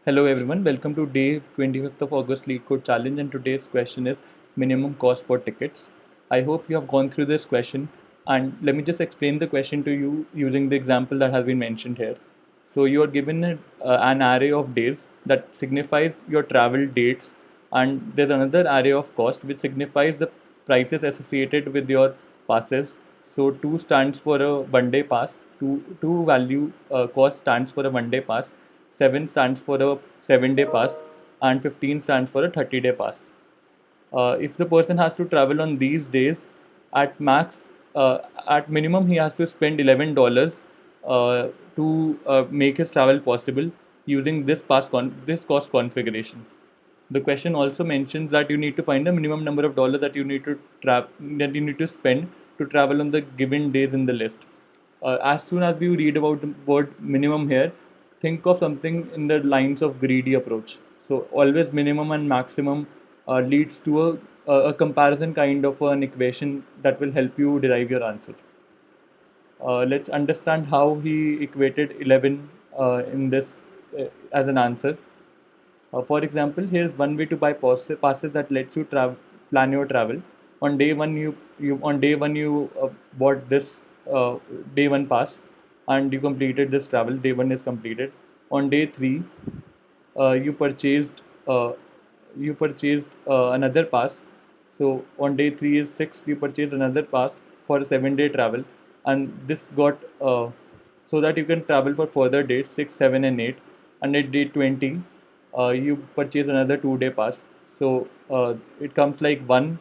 Hello everyone, welcome to day 25th of August Lead Code Challenge, and today's question is minimum cost for tickets. I hope you have gone through this question, and let me just explain the question to you using the example that has been mentioned here. So you are given an array of days that signifies your travel dates, and there's another array of cost which signifies the prices associated with your passes. So 2 stands for a one day pass, 2 value cost stands for a one day pass, 7 stands for a 7-day pass, and 15 stands for a 30-day pass. If the person has to travel on these days, at max, at minimum, he has to spend $11 to make his travel possible using this cost configuration. The question also mentions that you need to find the minimum number of dollars that you need to spend to travel on the given days in the list. As soon as you read about the word minimum here, think of something in the lines of greedy approach. So always minimum and maximum leads to a comparison kind of an equation that will help you derive your answer. Let's understand how he equated 11 in this as an answer. For example, here's one way to buy passes that lets you plan your travel. On day one, you bought this uh, day one pass, and you completed this travel. Day one is completed. On day three, you uh, purchased another pass. So on day three is six. You purchased another pass for a 7-day travel, and this got so that you can travel for further dates 6, 7, and 8. And at day 20, you purchase another 2-day pass. So it comes like one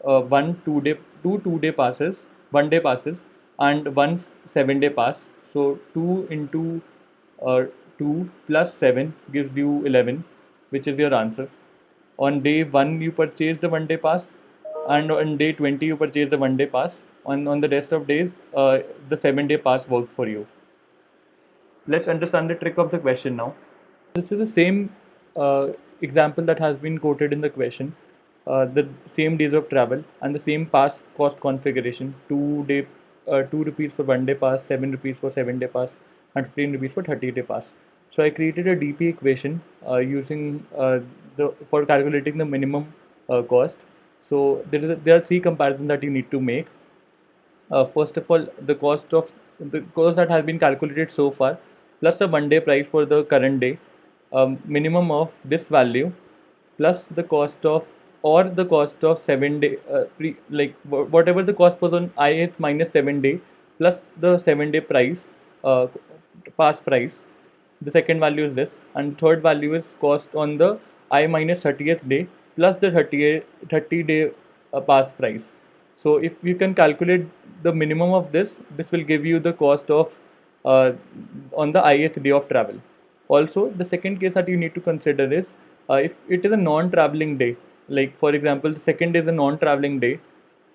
2-day, two 2-day passes, 1-day passes, and one 7-day pass. So 2 into uh, 2 plus 7 gives you 11, which is your answer. On day 1, you purchase the 1-day pass, and on day 20, you purchase the 1-day pass. On the rest of days, the 7-day pass worked for you. Let's understand the trick of the question now. This is the same example that has been quoted in the question. The same days of travel and the same pass cost configuration. 2 rupees for 1-day pass, 7 rupees for 7-day pass, and 15 rupees for 30-day pass. So I created a DP equation using the for calculating the minimum cost. So there are three comparisons that you need to make. First of all, the cost that has been calculated so far, plus the 1-day price for the current day, minimum of this value, plus the cost of or the cost of 7-day whatever the cost was on ith minus 7-day plus the 7-day price, uh, pass price. The second value is this, and third value is cost on the I minus 30th day plus the 30-day pass price. So if you can calculate the minimum of this will give you the cost of uh, on the ith day of travel. Also, the second case that you need to consider is if it is a non-traveling day, like for example, the second day is a non-traveling day,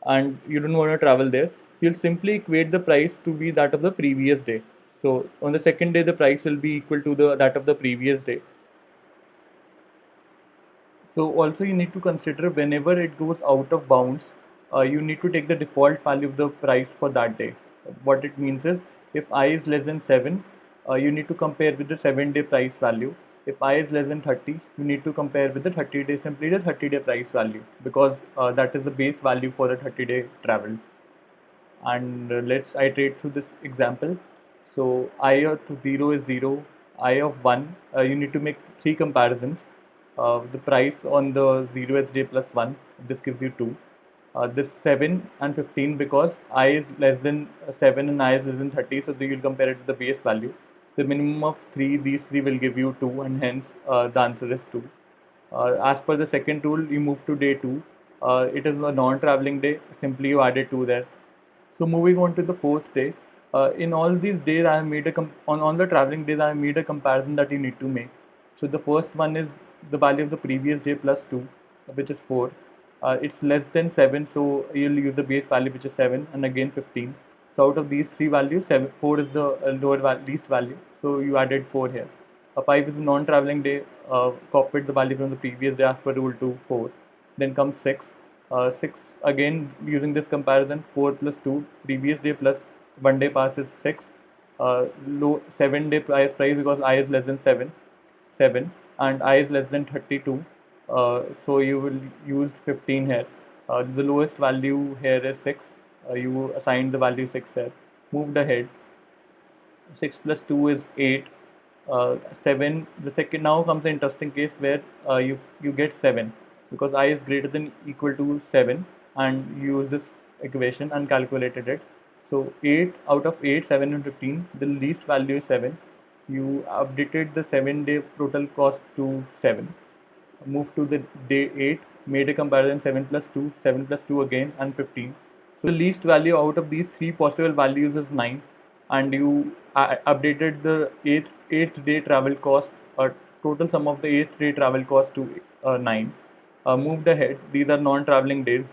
and you don't want to travel there, you'll simply equate the price to be that of the previous day. So on the second day, the price will be equal to the that of the previous day. So also you need to consider whenever it goes out of bounds, you need to take the default value of the price for that day. What it means is if I is less than 7, you need to compare with the 7-day price value. If I is less than 30, you need to compare with the 30-day, simply the 30-day price value, because that is the base value for a 30-day travel. And let's iterate through this example. So I of 0 is 0, I of 1, you need to make three comparisons. The price on the 0th day plus 1, this gives you 2. This 7 and 15, because I is less than 7 and I is less than 30, so you will compare it to the base value. The minimum of 3, these 3 will give you 2, and hence the answer is 2. As per the second rule, you move to day 2. It is a non-traveling day, simply you added 2 there. So moving on to the fourth day, in all these days I have made on all the traveling days I have made a comparison that you need to make. So the first one is the value of the previous day plus 2, which is 4. It's less than 7, so you'll use the base value, which is 7, and again 15. So out of these three values, 4 is the least value, so you added 4 here. 5 is a non-traveling day, copied the value from the previous day as per rule to 4. Then comes 6. 6 again using this comparison, 4 plus 2, previous day plus 1-day pass is 6. Low 7-day price because I is less than 7. and I is less than 32, so you will use 15 here. The lowest value here is 6. You assigned the value 6 here. Moved ahead. 6 plus 2 is 8. 7. The second, now comes the interesting case where you get 7 because I is greater than equal to 7, and you use this equation and calculated it. So 8 out of 8, 7 and 15, the least value is 7. You updated the 7-day total cost to 7. Moved to the day 8, made a comparison 7 plus 2, 7 plus 2 again, and 15. So the least value out of these three possible values is 9, and you updated the eighth day travel cost, total sum of the eighth day travel cost to 9. Moved ahead, these are non-traveling days,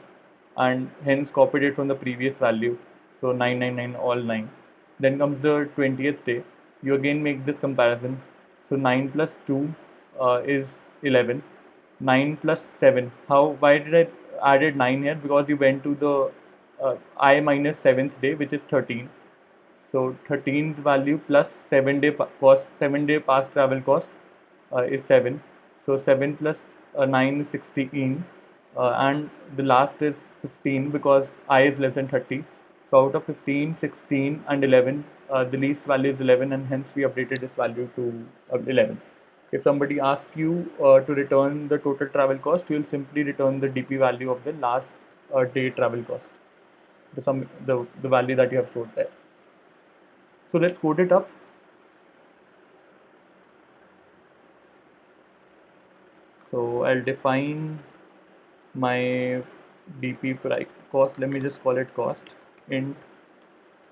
and hence copied it from the previous value. So 999 all 9. Then comes the 20th day. You again make this comparison. So 9 plus 2 is 11. 9 plus 7. Why did I added 9 here? Because you went to the I minus 7th day, which is 13. So 13th value plus 7-day past travel cost is 7. So 7 plus 9 is 16, and the last is 15 because I is less than 30. So out of 15, 16 and 11, the least value is 11, and hence we updated this value to 11. If somebody asks you to return the total travel cost, you will simply return the DP value of the last day travel cost, the value that you have stored there. So let's code it up. So I'll define my DP price cost. Let me just call it cost int,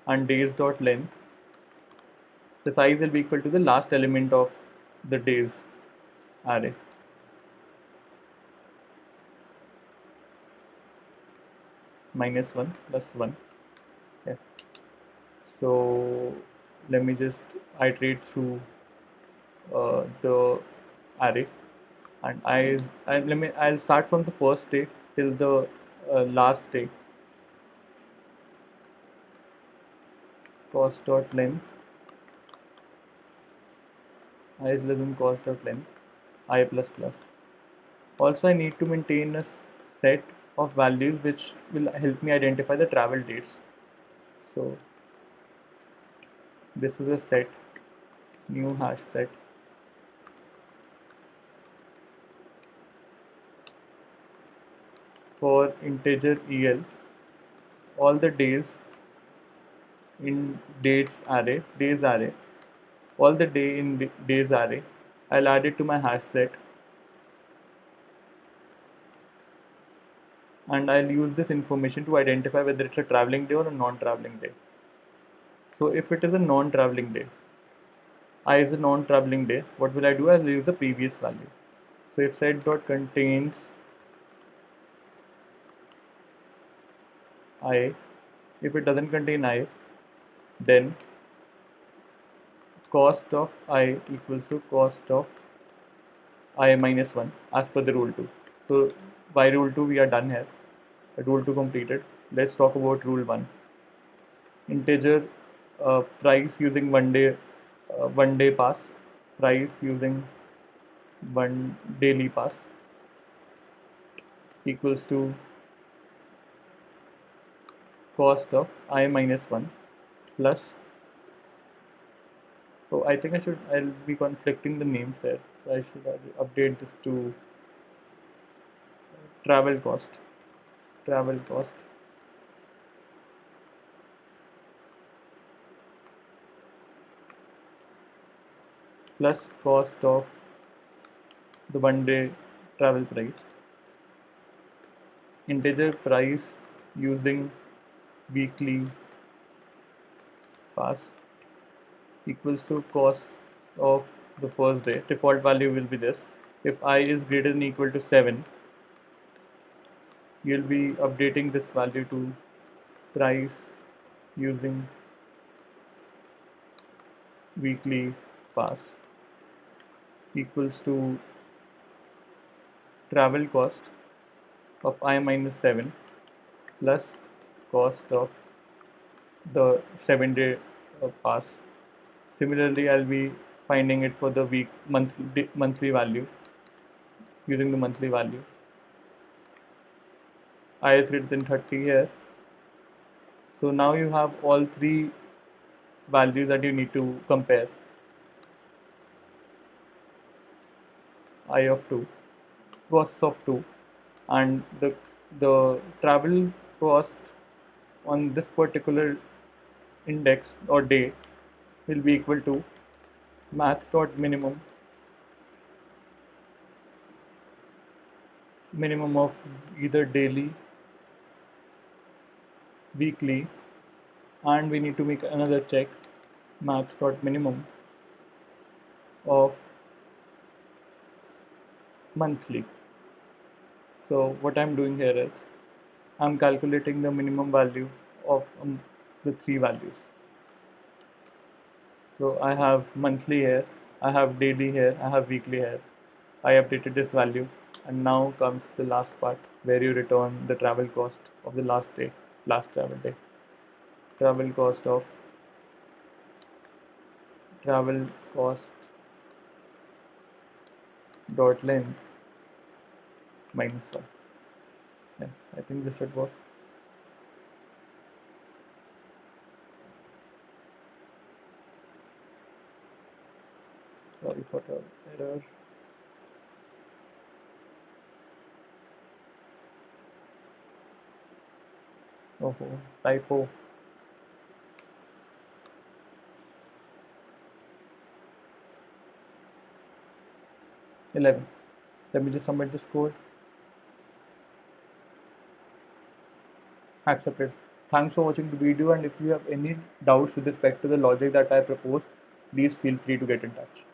and days dot length. The size will be equal to the last element of the days array. Minus 1 plus 1. Okay. So let me just iterate through the array, and I'll start from the first day till the last day. Cost dot length, I is less than cost dot length, I plus plus. Also, I need to maintain a set of values which will help me identify the travel dates. So this is a set, new hash set. For integer EL, all the days in days array, all the day in days array, I'll add it to my hash set, and I'll use this information to identify whether it's a traveling day or a non-traveling day. So if it is a non-traveling day, I is a non-traveling day, what will I do? I'll use the previous value. So if set dot contains I, if it doesn't contain I, then cost of I equals to cost of I minus 1 as per the rule 2. So by rule 2 we are done here. Rule 2 completed. Let's talk about rule 1. Integer price using one day pass, price using one daily pass equals to cost of I minus 1 plus, so I think I'll be conflicting the names there, so I should update this to travel cost plus cost of the one day travel price. Integer price using weekly pass equals to cost of the first day. Default value will be this. If I is greater than equal to 7, you'll be updating this value to price using weekly pass equals to travel cost of I minus 7 plus cost of the 7-day pass. Similarly, I'll be finding it for the monthly value using the monthly value. I is greater than 30 here. So now you have all three values that you need to compare. I of 2, costs of 2, and the travel cost on this particular index or day will be equal to math dot minimum of either daily, weekly, and we need to make another check, math dot minimum of monthly. So what I'm doing here is I'm calculating the minimum value of the three values. So I have monthly here, I have daily here, I have weekly here. I updated this value, and now comes the last part where you return the travel cost of the last travel day. Travel cost of travel cost dot length minus 1. Yeah, I think this should work. Sorry for the error. Oh, typo. 11. Let me just submit this code. Accepted. Thanks for watching the video, and if you have any doubts with respect to the logic that I proposed, please feel free to get in touch.